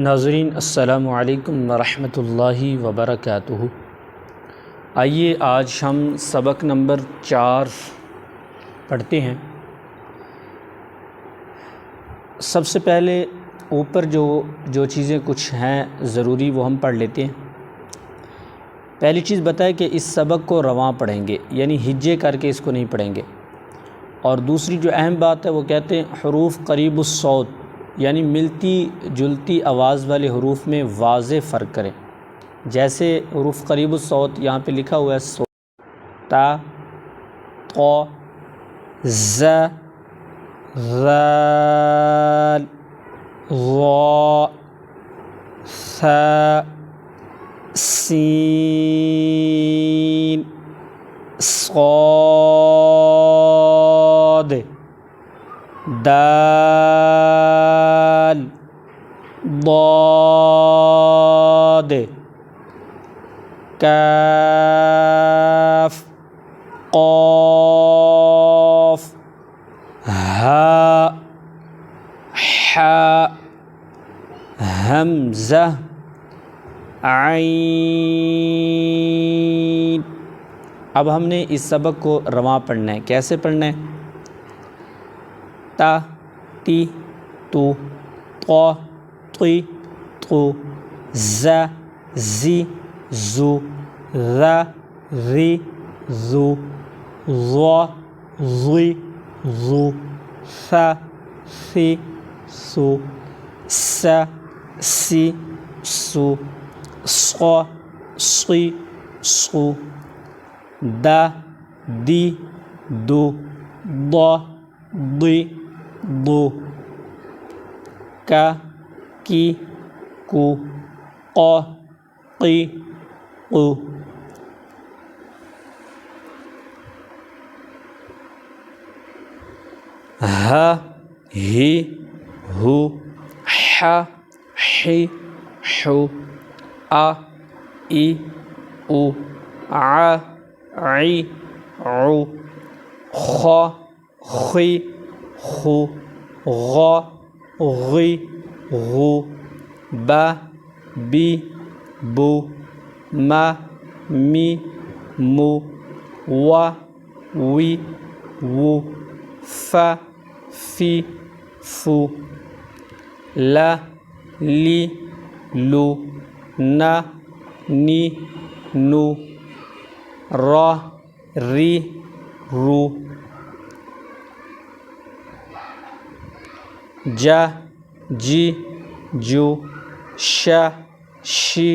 नाज़रीन अस्सलामु अलैकुम वरहमतुल्लाहि वबरकातुहू। आइए आज हम सबक नंबर 4 पढ़ते हैं। सबसे पहले ऊपर जो चीज़ें कुछ हैं ज़रूरी वो हम पढ़ लेते हैं। पहली चीज़ बताए कि इस सबक को रवां पढ़ेंगे, यानी हिज्जे करके इसको नहीं पढ़ेंगे। और दूसरी जो अहम बात है वो कहते हैं हुरूफ करीबुस सौत, यानी मिलती जुलती आवाज़ वाले हरूफ में वाज़े फ़र्क करें। जैसे हुरूफ करीबुस सौत यहाँ पे लिखा हुआ है सो, ता, क़, ज़, ज़ाल, ज़ा, सा, सीन, स्वाद, दाल, ضاد, काफ, क़ाफ, हा, हा, हमज़ा, आइन। अब हमने इस सबक को रवां पढ़ना है। कैसे पढ़ना है? ता, ती, तू, क़ा, क़ी, क़ू, ज़ा, ज़ी, ज़ू, ज़ा, ज़ी, ज़ू, ज़ा, ज़ी, ज़ू, सा, सी, सू, सा, सी, सू, स्क़ा, स्क़ी, स्क़ू, दा, दी, दू, दा, दी, दू, का, की, कू, क़ा, क़ी, क़ू। हा, ही, हू, हा, ही, हू, आ, ई, ऊ, आ, आई, ऊ, ख़ा, ख़ी, खू, ग़ा, ग़ी, ग़ू, बा, बी, बू, मा, मी, मू, वा, वी, वू, फ़ा, फ़ी, फ़ू, ला, ली, लू, ना, नी, नू, रा, री, रू, जा, जी, जू, शा, शी,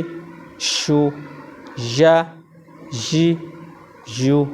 शू, या, जी, यू,